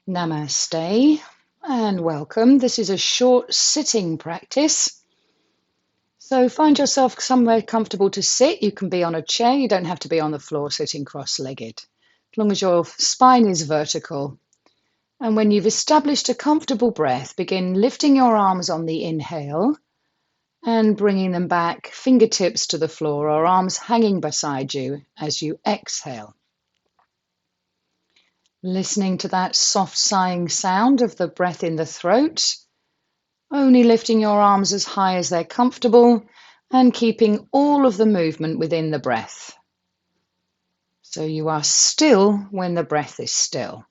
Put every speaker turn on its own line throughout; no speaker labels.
Namaste and welcome. This is a short sitting practice. So find yourself somewhere comfortable to sit. You can be on a chair. You don't have to be on the floor sitting cross-legged, as long as your spine is vertical. And when you've established a comfortable breath, begin lifting your arms on the inhale and bringing them back, fingertips to the floor or arms hanging beside you as you exhale. Listening to that soft sighing sound of the breath in the throat, only lifting your arms as high as they're comfortable and keeping all of the movement within the breath. So you are still when the breath is still.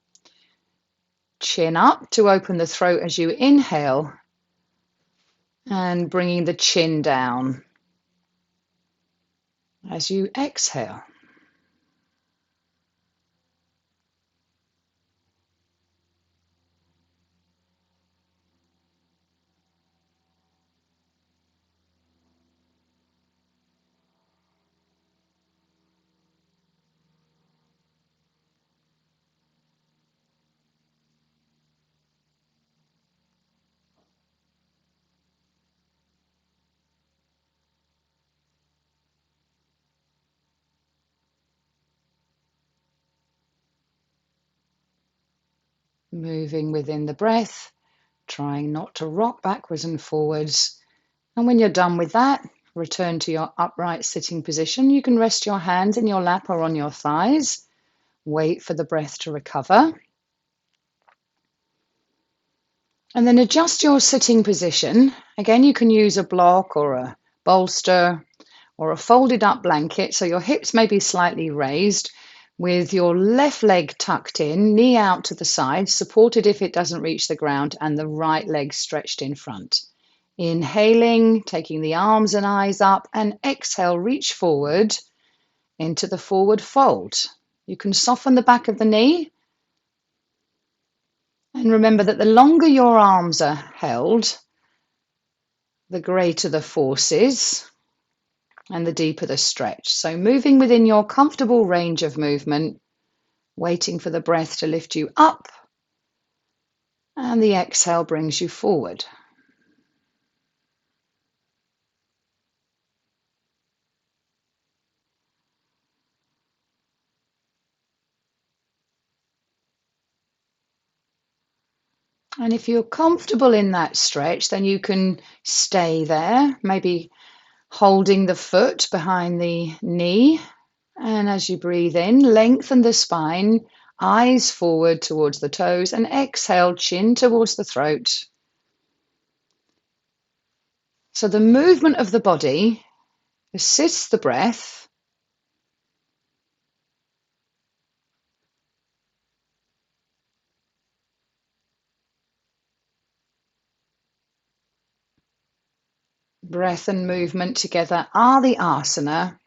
Chin up to open the throat as you inhale and bringing the chin down as you exhale. Moving within the breath, trying not to rock backwards and forwards. And when you're done with that, return to your upright sitting position. You can rest your hands in your lap or on your thighs. Wait for the breath to recover. And then adjust your sitting position. Again, you can use a block or a bolster or a folded up blanket, so your hips may be slightly raised with your left leg tucked in, knee out to the side, supported if it doesn't reach the ground, and the right leg stretched in front. Inhaling, taking the arms and eyes up, and exhale, reach forward into the forward fold. You can soften the back of the knee. And remember that the longer your arms are held, the greater the force is and the deeper the stretch. So moving within your comfortable range of movement, waiting for the breath to lift you up, and the exhale brings you forward. And if you're comfortable in that stretch, then you can stay there, maybe holding the foot behind the knee. And as you breathe in, lengthen the spine, eyes forward towards the toes, and exhale, chin towards the throat. So the movement of the body assists the breath. Breath and movement together are the asana,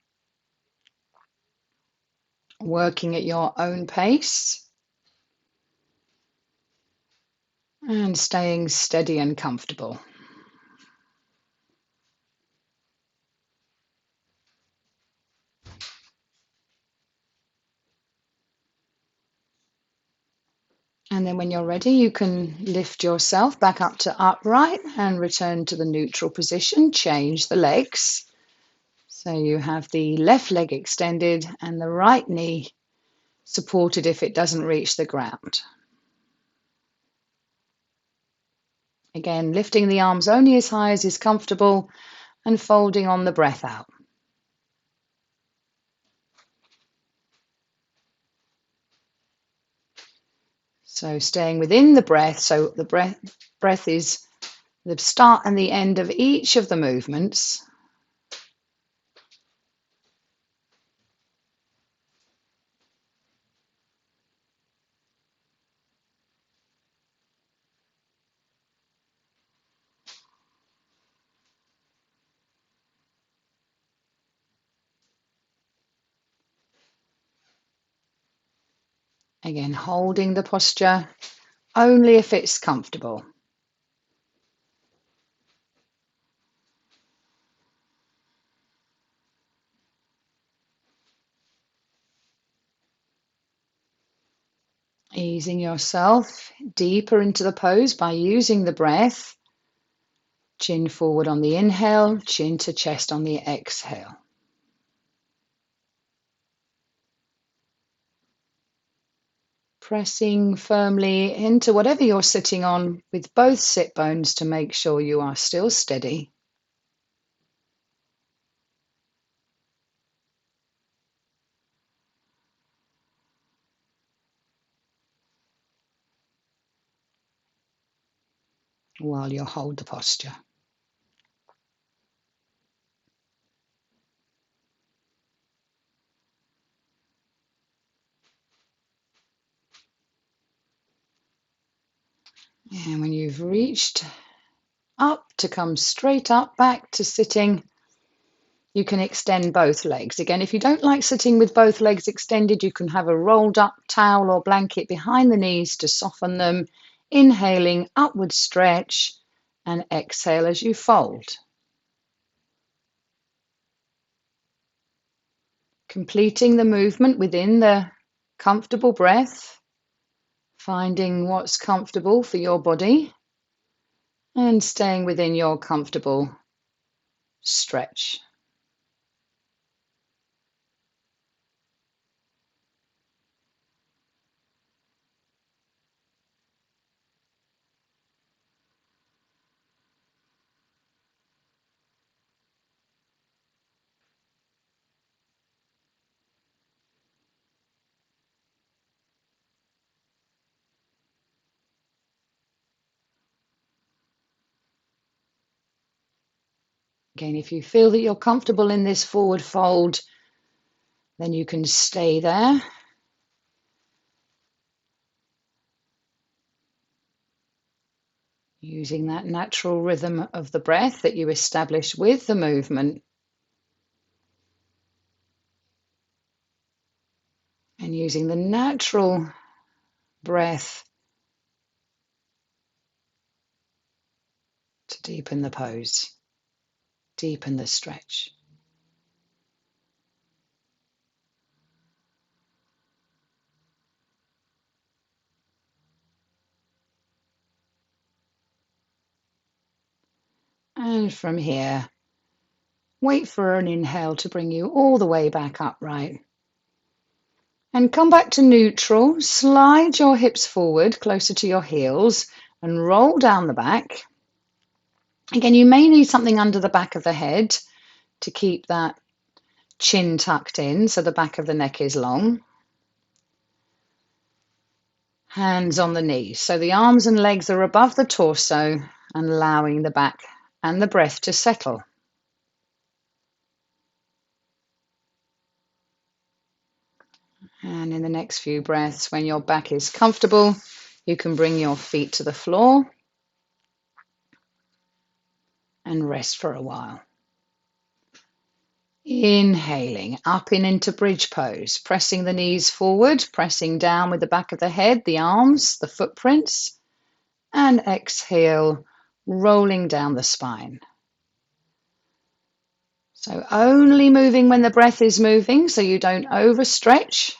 working at your own pace and staying steady and comfortable. And then when you're ready, you can lift yourself back up to upright and return to the neutral position. Change the legs. So you have the left leg extended and the right knee supported if it doesn't reach the ground. Again, lifting the arms only as high as is comfortable and folding on the breath out. So staying within the breath, so the breath is the start and the end of each of the movements. Again, holding the posture only if it's comfortable. Easing yourself deeper into the pose by using the breath. Chin forward on the inhale, chin to chest on the exhale. Pressing firmly into whatever you're sitting on with both sit bones to make sure you are still steady. While you hold the posture. And when you've reached up to come straight up, back to sitting, you can extend both legs. Again, if you don't like sitting with both legs extended, you can have a rolled up towel or blanket behind the knees to soften them. Inhaling, upward stretch, and exhale as you fold. Completing the movement within the comfortable breath, finding what's comfortable for your body, and staying within your comfortable stretch. Again, if you feel that you're comfortable in this forward fold, then you can stay there. Using that natural rhythm of the breath that you establish with the movement. And using the natural breath to deepen the pose, deepen the stretch. And from here, wait for an inhale to bring you all the way back upright. And come back to neutral. Slide your hips forward closer to your heels and roll down the back. Again, you may need something under the back of the head to keep that chin tucked in so the back of the neck is long. Hands on the knees. So the arms and legs are above the torso and allowing the back and the breath to settle. And in the next few breaths, when your back is comfortable, you can bring your feet to the floor and rest for a while. Inhaling up and into bridge pose, pressing the knees forward, pressing down with the back of the head, the arms, the footprints, and exhale, rolling down the spine. So only moving when the breath is moving so you don't overstretch.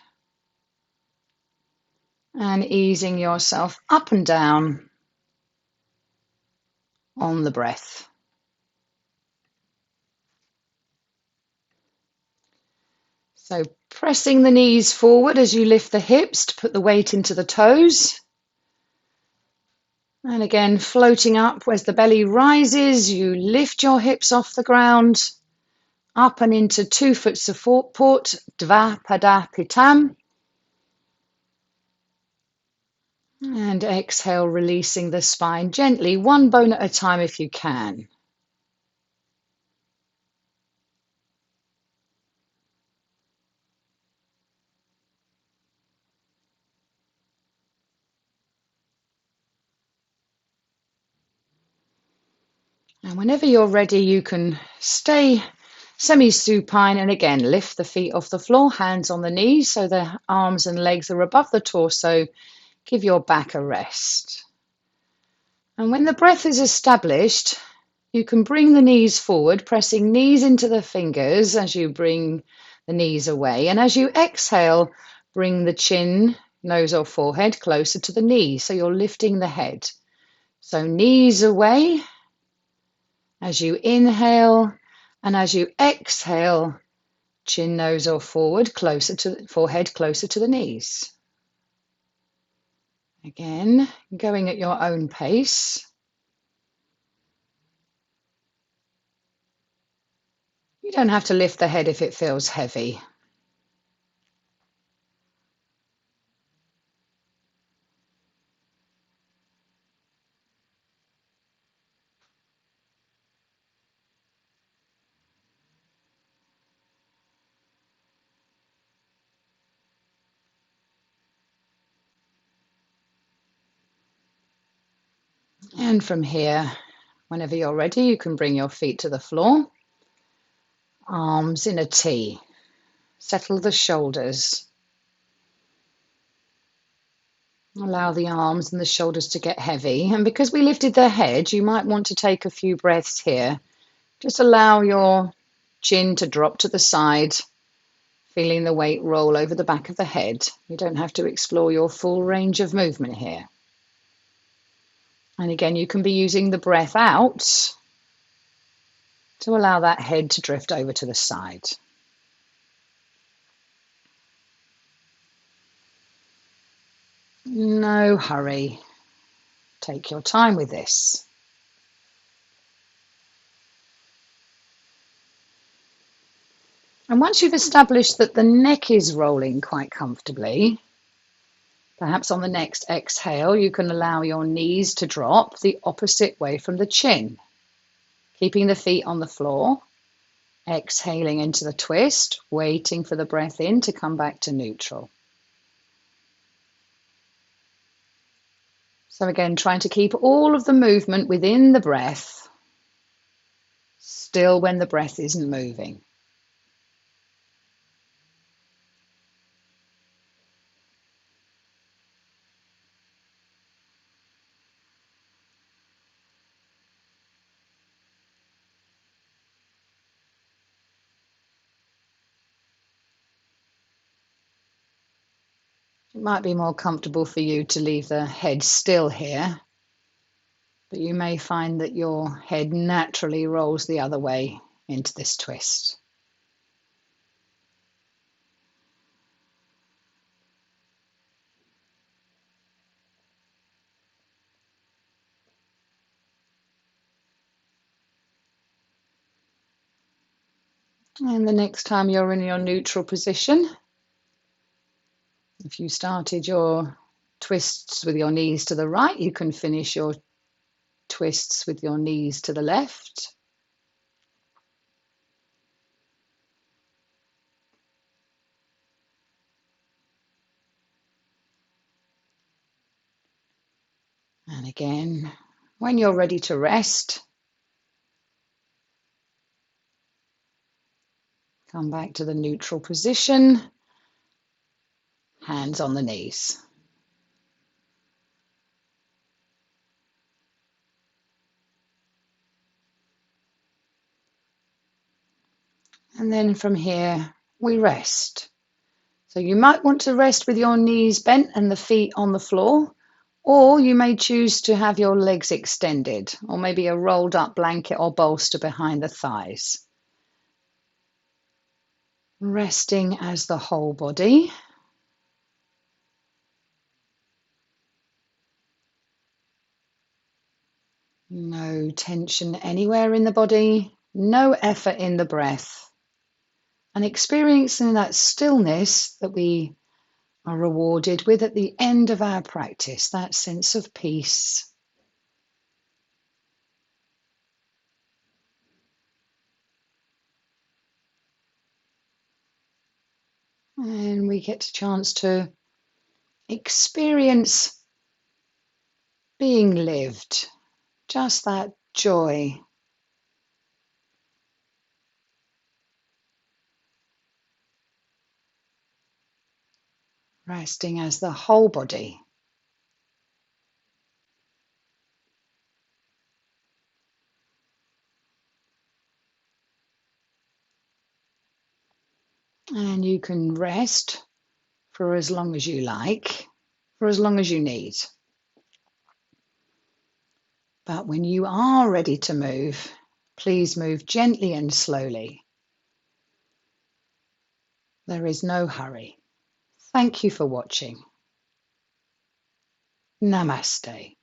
And easing yourself up and down on the breath. So pressing the knees forward as you lift the hips to put the weight into the toes. And again, floating up as the belly rises, you lift your hips off the ground, up and into 2 foot support, Dva Pada Pitam. And exhale, releasing the spine gently, 1 bone at a time if you can. And whenever you're ready, you can stay semi-supine and again, lift the feet off the floor, hands on the knees so the arms and legs are above the torso. Give your back a rest. And when the breath is established, you can bring the knees forward, pressing knees into the fingers as you bring the knees away. And as you exhale, bring the chin nose or forehead closer to the knees. So you're lifting the head. So knees away as you inhale, and as you exhale, chin, nose or forward, closer to forehead, closer to the knees. Again, going at your own pace. You don't have to lift the head if it feels heavy. And from here, whenever you're ready, you can bring your feet to the floor. Arms in a T. Settle the shoulders. Allow the arms and the shoulders to get heavy. And because we lifted the head, you might want to take a few breaths here. Just allow your chin to drop to the side, feeling the weight roll over the back of the head. You don't have to explore your full range of movement here. And again, you can be using the breath out to allow that head to drift over to the side. No hurry. Take your time with this. And once you've established that the neck is rolling quite comfortably, perhaps on the next exhale, you can allow your knees to drop the opposite way from the chin, keeping the feet on the floor, exhaling into the twist, waiting for the breath in to come back to neutral. So again, trying to keep all of the movement within the breath, still when the breath isn't moving. It might be more comfortable for you to leave the head still here, but you may find that your head naturally rolls the other way into this twist. And the next time you're in your neutral position, if you started your twists with your knees to the right, you can finish your twists with your knees to the left. And again, when you're ready to rest, come back to the neutral position, hands on the knees. And then from here, we rest. So you might want to rest with your knees bent and the feet on the floor, or you may choose to have your legs extended, or maybe a rolled up blanket or bolster behind the thighs. Resting as the whole body. No tension anywhere in the body, no effort in the breath. And experiencing that stillness that we are rewarded with at the end of our practice, that sense of peace. And we get a chance to experience being lived, just that joy. Resting as the whole body. And you can rest for as long as you like. for as long as you need. But when you are ready to move, please move gently and slowly. There is no hurry. Thank you for watching. Namaste.